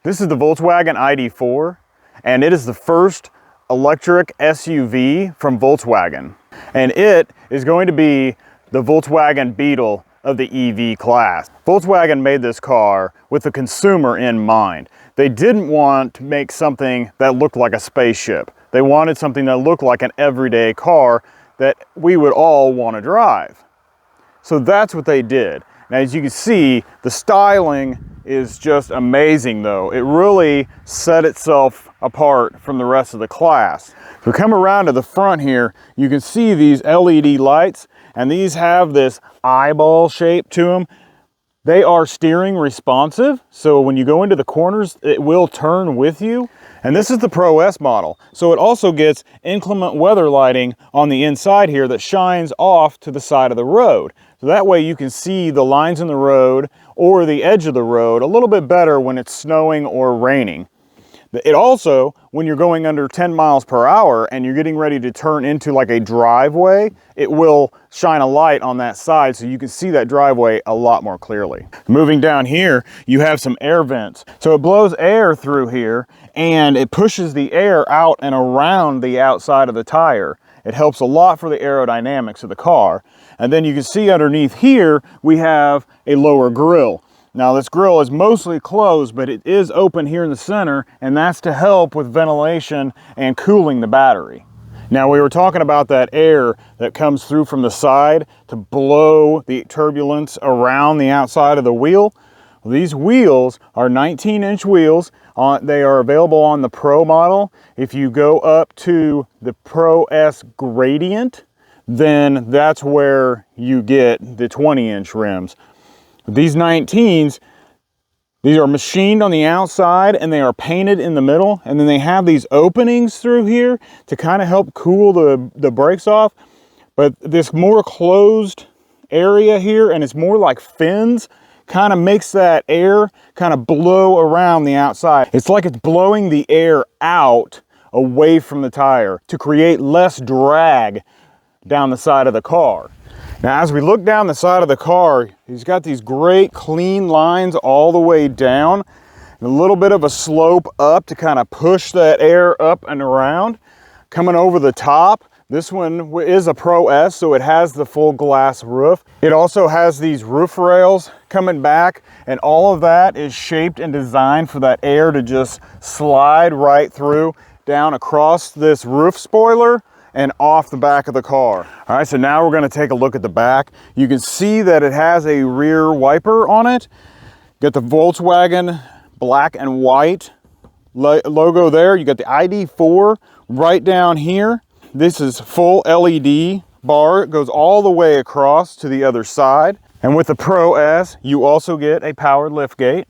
This is the Volkswagen ID4, and it is the first electric SUV from Volkswagen. And it is going to be the Volkswagen Beetle of the EV class. Volkswagen made this car with the consumer in mind. They didn't want to make something that looked like a spaceship. They wanted something that looked like an everyday car that we would all want to drive. So that's what they did. Now, as you can see, the styling is just amazing though. It really set itself apart from the rest of the class. If we come around to the front here, you can see these LED lights, and these have this eyeball shape to them. They are steering responsive, so when you go into the corners, it will turn with you. And this is the Pro S model. So it also gets inclement weather lighting on the inside here that shines off to the side of the road. So that way you can see the lines in the road or the edge of the road a little bit better when it's snowing or raining. It also, when you're going under 10 miles per hour and you're getting ready to turn into like a driveway, it will shine a light on that side so you can see that driveway a lot more clearly. Moving down here, you have some air vents. So it blows air through here and it pushes the air out and around the outside of the tire. It helps a lot for the aerodynamics of the car. And then you can see underneath here, we have a lower grille. Now this grille is mostly closed, but it is open here in the center, and that's to help with ventilation and cooling the battery. Now we were talking about that air that comes through from the side to blow the turbulence around the outside of the wheel. Well, these wheels are 19-inch wheels. They are available on the Pro model. If you go up to the Pro S Gradient, then that's where you get the 20-inch rims. These 19s, these are machined on the outside and they are painted in the middle, and then they have these openings through here to kind of help cool the brakes off. But this more closed area here, and it's more like fins, kind of makes that air kind of blow around the outside. It's like it's blowing the air out away from the tire to create less drag down the side of the car. Now, as we look down the side of the car, he's got these great clean lines all the way down, and a little bit of a slope up to kind of push that air up and around. Coming over the top, this one is a Pro S, so it has the full glass roof. It also has these roof rails coming back, and all of that is shaped and designed for that air to just slide right through down across this roof spoiler and off the back of the car. All right, so now we're gonna take a look at the back. You can see that it has a rear wiper on it. Got the Volkswagen black and white logo there. You got the ID4 right down here. This is full LED bar. It goes all the way across to the other side. And with the Pro S, you also get a powered liftgate.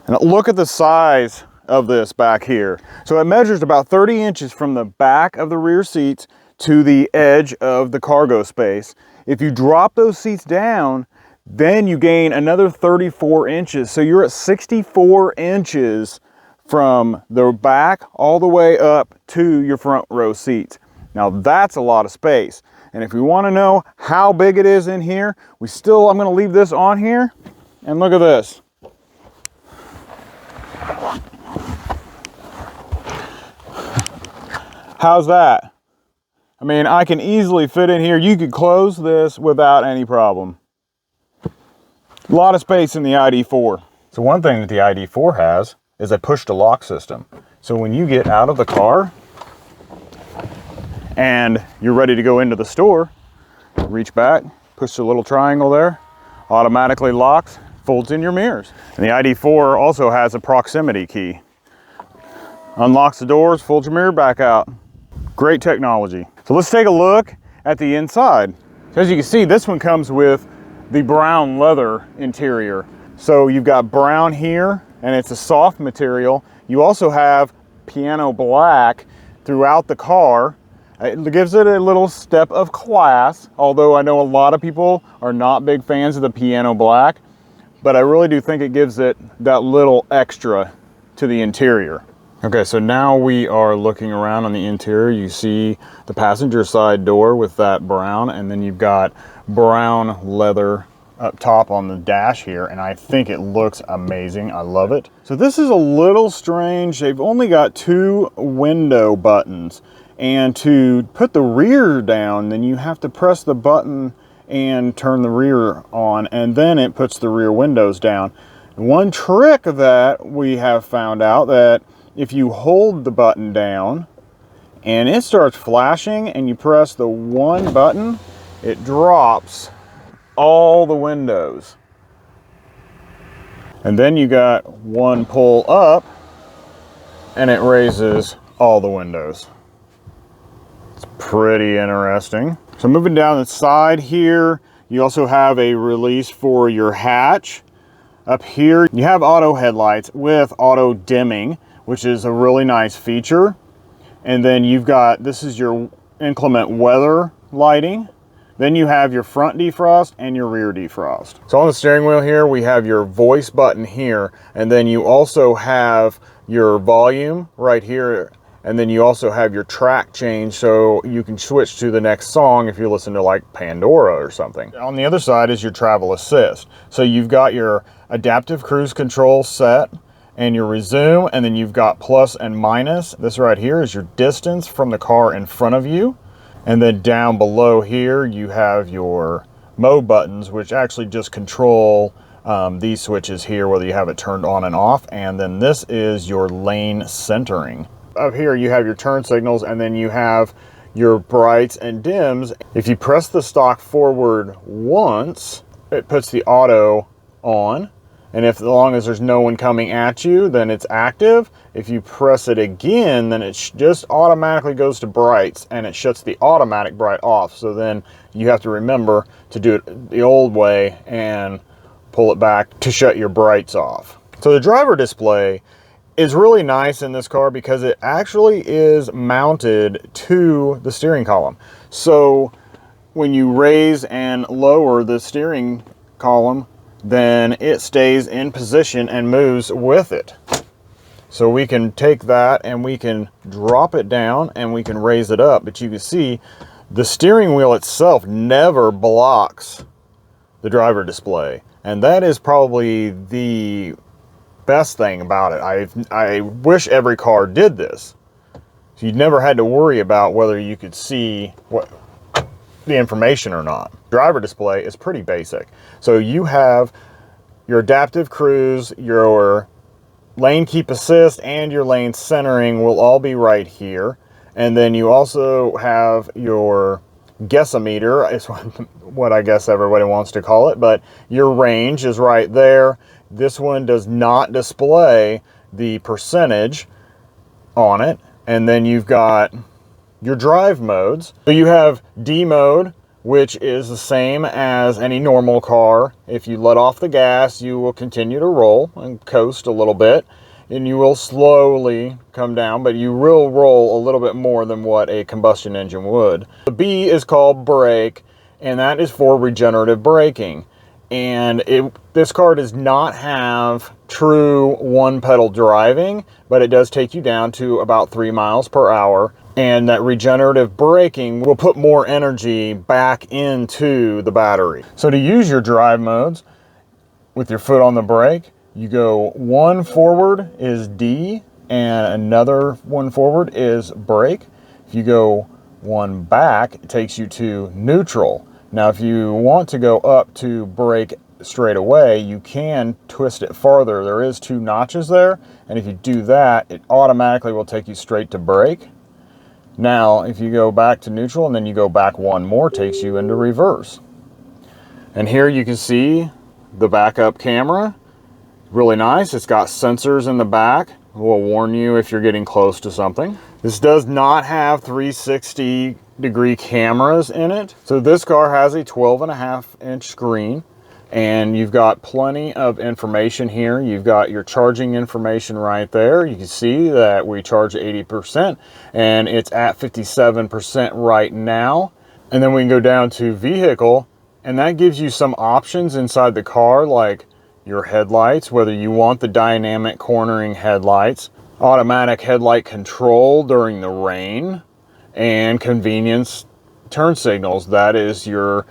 And look at the size of this back here. So it measures about 30 inches from the back of the rear seats to the edge of the cargo space. If you drop those seats down, then you gain another 34 inches. So you're at 64 inches from the back all the way up to your front row seats. Now that's a lot of space. And if we want to know how big it is in here, I'm going to leave this on here, and look at this. How's that? I mean, I can easily fit in here. You could close this without any problem. A lot of space in the ID4. So one thing that the ID4 has is a push-to-lock system. So when you get out of the car and you're ready to go into the store, reach back, push the little triangle there, automatically locks, folds in your mirrors. And the ID4 also has a proximity key. Unlocks the doors, folds your mirror back out. Great technology. So let's take a look at the inside. So as you can see, this one comes with the brown leather interior. So you've got brown here, and it's a soft material. You also have piano black throughout the car. It gives it a little step of class, although I know a lot of people are not big fans of the piano black, but I really do think it gives it that little extra to the interior. Okay, so now we are looking around on the interior. You see the passenger side door with that brown, and then you've got brown leather up top on the dash here, and I think it looks amazing. I love it. So this is a little strange. They've only got 2 window buttons, and to put the rear down, then you have to press the button and turn the rear on, and then it puts the rear windows down. One trick that we have found out that if you hold the button down and it starts flashing and you press the 1 button, it drops all the windows. And then you got 1 pull up and it raises all the windows. It's pretty interesting. So moving down the side here, you also have a release for your hatch. Up here, you have auto headlights with auto dimming, which is a really nice feature. And then you've got, this is your inclement weather lighting. Then you have your front defrost and your rear defrost. So on the steering wheel here, we have your voice button here, and then you also have your volume right here, and then you also have your track change, so you can switch to the next song if you listen to like Pandora or something. On the other side is your travel assist. So you've got your adaptive cruise control set and your resume, and then you've got plus and minus. This right here is your distance from the car in front of you. And then down below here, you have your mode buttons, which actually just control these switches here, whether you have it turned on and off. And then this is your lane centering. Up here, you have your turn signals, and then you have your brights and dims. If you press the stalk forward once, it puts the auto on. And if, as long as there's no one coming at you, then it's active. If you press it again, then it just automatically goes to brights and it shuts the automatic bright off. So then you have to remember to do it the old way and pull it back to shut your brights off. So the driver display is really nice in this car because it actually is mounted to the steering column. So when you raise and lower the steering column, then it stays in position and moves with it. So we can take that and we can drop it down and we can raise it up, but you can see the steering wheel itself never blocks the driver display, and that is probably the best thing about it. I wish every car did this, so you never had to worry about whether you could see what the information or not. Driver display is pretty basic. So you have your adaptive cruise, your lane keep assist, and your lane centering will all be right here. And then you also have your guessometer, is what I guess everybody wants to call it, but your range is right there. This one does not display the percentage on it. And then you've got your drive modes. So you have D mode, which is the same as any normal car. If you let off the gas, you will continue to roll and coast a little bit, and you will slowly come down, but you will roll a little bit more than what a combustion engine would. The B is called brake, and that is for regenerative braking. And this car does not have true one pedal driving, but it does take you down to about 3 miles per hour. And that regenerative braking will put more energy back into the battery. So to use your drive modes with your foot on the brake, you go 1 forward is D and another 1 forward is brake. If you go 1 back, it takes you to neutral. Now, if you want to go up to brake straight away, you can twist it farther. There is 2 notches there, and if you do that, it automatically will take you straight to brake. Now, if you go back to neutral and then you go back 1 more, takes you into reverse. And here you can see the backup camera. Really nice. It's got sensors in the back. It will warn you if you're getting close to something. This does not have 360-degree cameras in it. So this car has a 12.5-inch screen. And you've got plenty of information here. You've got your charging information right there. You can see that we charge 80% and it's at 57% right now. And then we can go down to vehicle, and that gives you some options inside the car, like your headlights, whether you want the dynamic cornering headlights, automatic headlight control during the rain, and convenience turn signals. That is your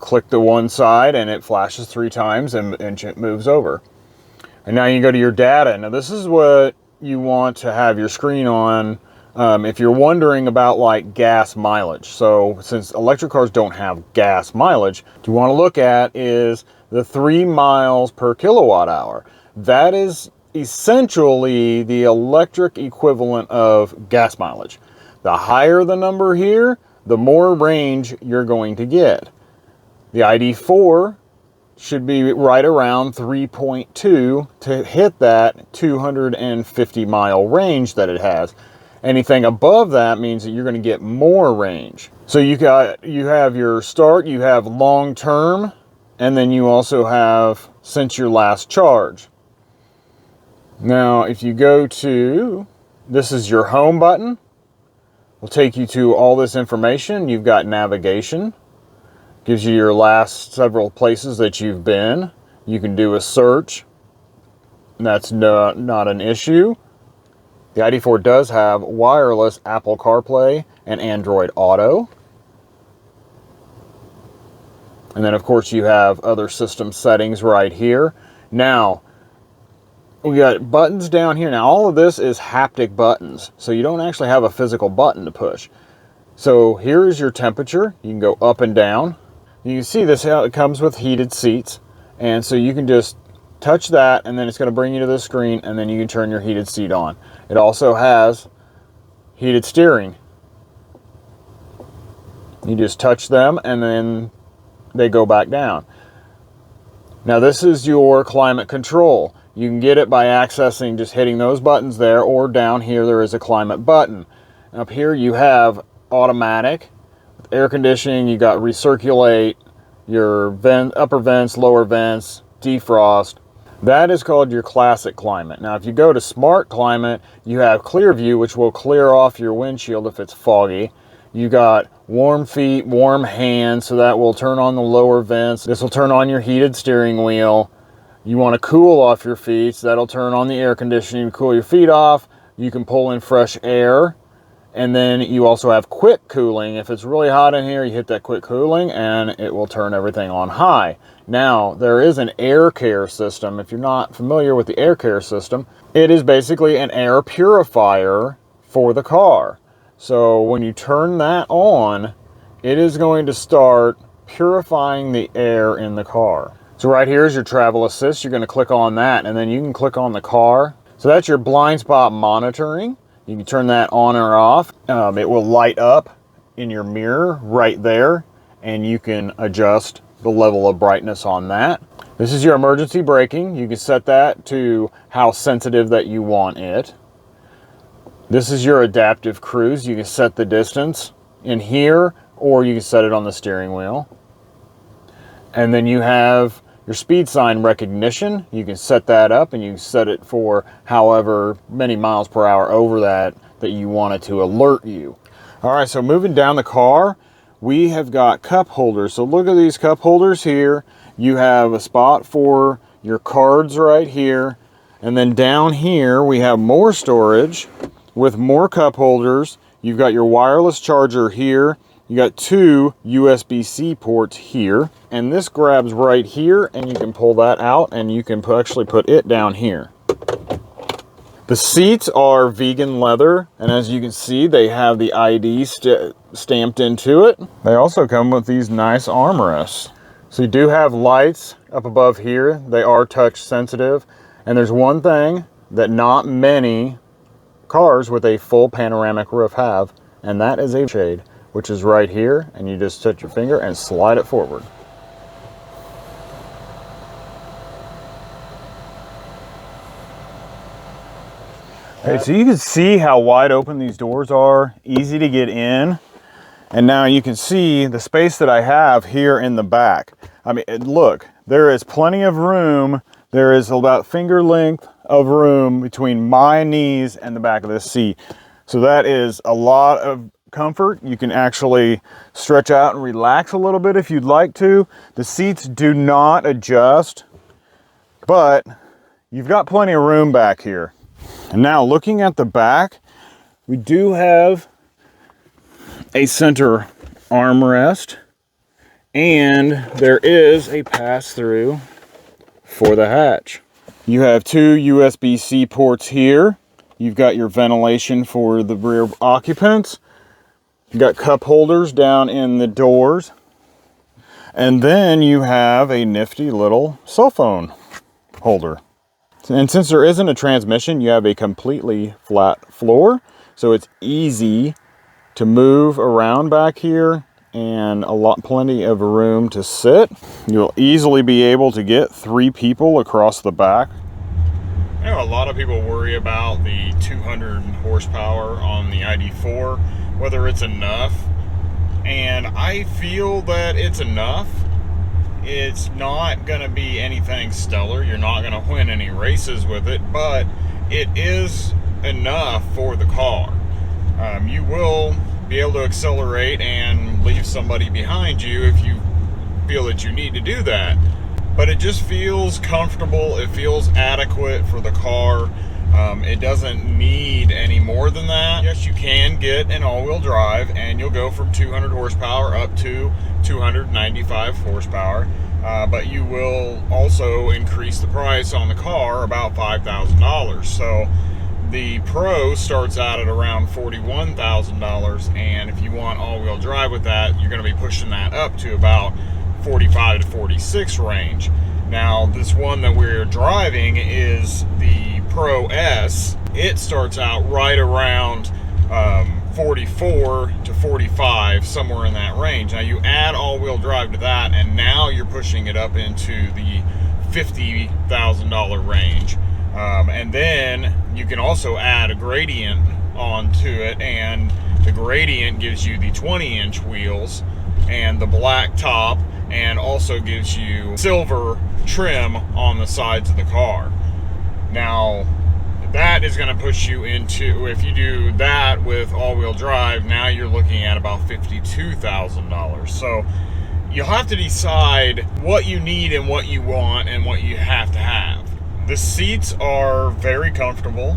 click the one side and it flashes 3 times and it moves over. And now you go to your data. Now this is what you want to have your screen on if you're wondering about like gas mileage. So since electric cars don't have gas mileage, what you want to look at is the 3 miles per kilowatt hour. That is essentially the electric equivalent of gas mileage. The higher the number here, the more range you're going to get. The ID4 should be right around 3.2 to hit that 250 mile range that it has. Anything above that means that you're going to get more range. So you have your start, you have long term, and then you also have since your last charge. Now, if you go to, this is your home button, will take you to all this information. You've got navigation, gives you your last several places that you've been. You can do a search. That's not an issue. The ID4 does have wireless Apple CarPlay and Android Auto. And then of course you have other system settings right here. Now, we got buttons down here. Now all of this is haptic buttons, so you don't actually have a physical button to push. So here is your temperature. You can go up and down. You can see this, how it comes with heated seats. And so you can just touch that and then it's going to bring you to the screen and then you can turn your heated seat on. It also has heated steering. You just touch them and then they go back down. Now this is your climate control. You can get it by accessing, just hitting those buttons there, or down here there is a climate button. Up here you have automatic, air conditioning, you got recirculate, your upper vents, lower vents, defrost. That is called your classic climate. Now if you go to smart climate, you have clear view, which will clear off your windshield if it's foggy. You got warm feet, warm hands, so that will turn on the lower vents. This will turn on your heated steering wheel. You want to cool off your feet, so that'll turn on the air conditioning to cool your feet off. You can pull in fresh air. And then you also have quick cooling. If it's really hot in here, you hit that quick cooling and it will turn everything on high. Now, there is an air care system. If you're not familiar with the air care system, it is basically an air purifier for the car. So when you turn that on, it is going to start purifying the air in the car. So right here is your travel assist. You're going to click on that and then you can click on the car. So that's your blind spot monitoring. You can turn that on or off. It will light up in your mirror right there and you can adjust the level of brightness on that. This is your emergency braking. You can set that to how sensitive that you want it. This is your adaptive cruise. You can set the distance in here or you can set it on the steering wheel. And then you have your speed sign recognition. You can set that up and you can set it for however many miles per hour over that you want it to alert you. All right, so moving down the car, we have got cup holders. So look at these cup holders here. You have a spot for your cards right here. And then down here, we have more storage with more cup holders. You've got your wireless charger here. You got 2 USB-C ports here, and this grabs right here, and you can pull that out, and you can actually put it down here. The seats are vegan leather, and as you can see, they have the ID stamped into it. They also come with these nice armrests. So you do have lights up above here. They are touch sensitive, and there's one thing that not many cars with a full panoramic roof have, and that is a shade, which is right here, and you just touch your finger and slide it forward. Okay, so you can see how wide open these doors are, easy to get in. And now you can see the space that I have here in the back. I mean, look, there is plenty of room. There is about finger length of room between my knees and the back of this seat. So that is a lot of comfort. You can actually stretch out and relax a little bit if you'd like to. The seats do not adjust, but you've got plenty of room back here. And now looking at the back, we do have a center armrest, And there is a pass-through for the hatch. You have two USB-C ports here. You've got your ventilation for the rear occupants. You've got cup holders down in the doors. And then you have a nifty little cell phone holder. And since there isn't a transmission, you have a completely flat floor. So it's easy to move around back here and plenty of room to sit. You'll easily be able to get 3 people across the back. I know a lot of people worry about the 200 horsepower on the ID4, whether it's enough. And I feel that it's enough. It's not going to be anything stellar. You're not going to win any races with it, but it is enough for the car. You will be able to accelerate and leave somebody behind you if you feel that you need to do that. But it just feels comfortable. It feels adequate for the car. It doesn't need any more than that. Yes, you can get an all-wheel drive and you'll go from 200 horsepower up to 295 horsepower. But you will also increase the price on the car about $5,000. So the Pro starts out at around $41,000, and if you want all-wheel drive with that, you're going to be pushing that up to about 45 to 46 range. Now, this one that we're driving is the Pro S. It starts out right around 44 to 45, somewhere in that range. Now, you add all-wheel drive to that, and now you're pushing it up into the $50,000 range. And then you can also add a gradient onto it, and the gradient gives you the 20-inch wheels and the black top, and also gives you silver trim on the sides of the car. Now, that is going to push you into, if you do that with all-wheel drive, now you're looking at about $52,000. So you'll have to decide what you need and what you want and what you have to have. The seats are very comfortable.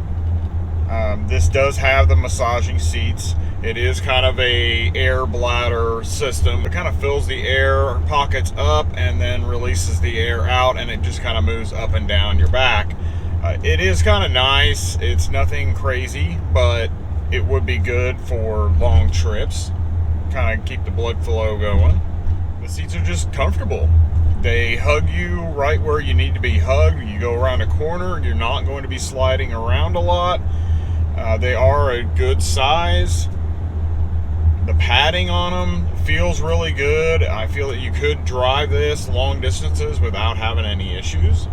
This does have the massaging seats. It is kind of a air bladder system. It kind of fills the air pockets up and then releases the air out, and it just kind of moves up and down your back. It is kind of nice. It's nothing crazy, but it would be good for long trips. Kind of keep the blood flow going. The seats are just comfortable. They hug you right where you need to be hugged. You go around a corner, you're not going to be sliding around a lot. They are a good size. The padding on them feels really good. I feel that you could drive this long distances without having any issues.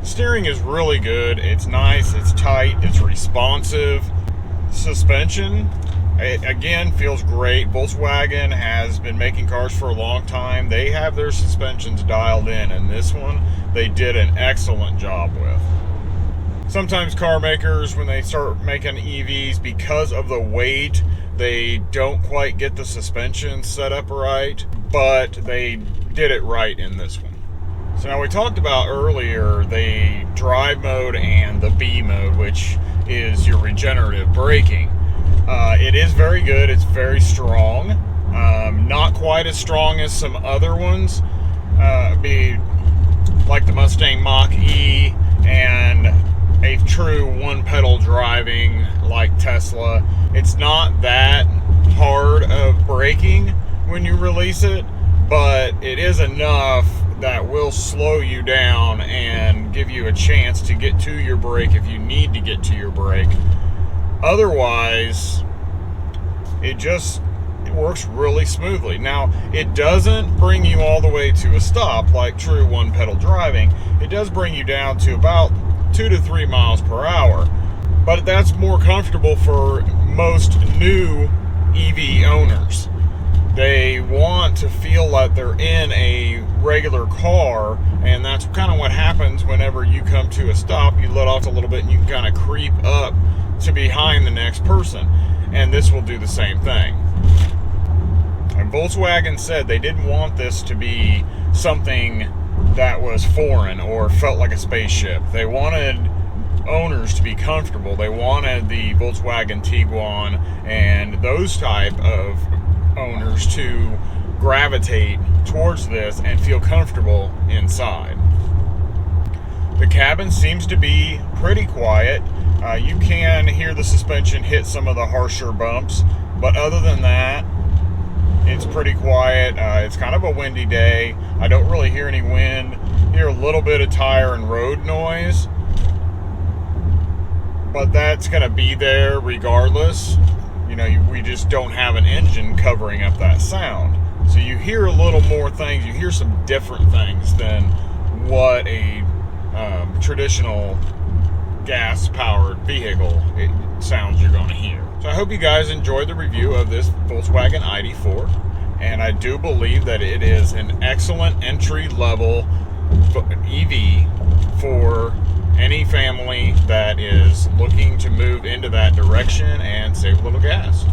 Steering is really good. It's nice, it's tight, it's responsive. Suspension, it again feels great. Volkswagen has been making cars for a long time. They have their suspensions dialed in, and this one they did an excellent job with. Sometimes car makers, when they start making EVs, because of the weight, they don't quite get the suspension set up right, but they did it right in this one. So now we talked about earlier the drive mode and the B mode, which is your regenerative braking. It is very good. It's very strong. Not quite as strong as some other ones, be like the Mustang Mach-E and a true one-pedal driving like Tesla. It's not that hard of braking when you release it, but it is enough that will slow you down and give you a chance to get to your brake if you need to get to your brake. Otherwise, it works really smoothly. Now, it doesn't bring you all the way to a stop like true one-pedal driving. It does bring you down to about 2 to 3 miles per hour, but that's more comfortable for most new EV owners. They want to feel like they're in a regular car, and that's kind of what happens whenever you come to a stop. You let off a little bit and you can kind of creep up to behind the next person, and this will do the same thing. And Volkswagen said they didn't want this to be something that was foreign or felt like a spaceship. They wanted owners to be comfortable. They wanted the Volkswagen Tiguan and those type of owners to gravitate towards this and feel comfortable inside. The cabin seems to be pretty quiet. You can hear the suspension hit some of the harsher bumps, but other than that, it's pretty quiet. It's kind of a windy day. I don't really hear any wind. Hear a little bit of tire and road noise, but that's going to be there regardless. You know, we just don't have an engine covering up that sound. So you hear a little more things. You hear some different things than what a traditional gas-powered vehicle sounds you're going to hear. So I hope you guys enjoyed the review of this Volkswagen ID4, and I do believe that it is an excellent entry-level EV for any family that is looking to move into that direction and save a little gas.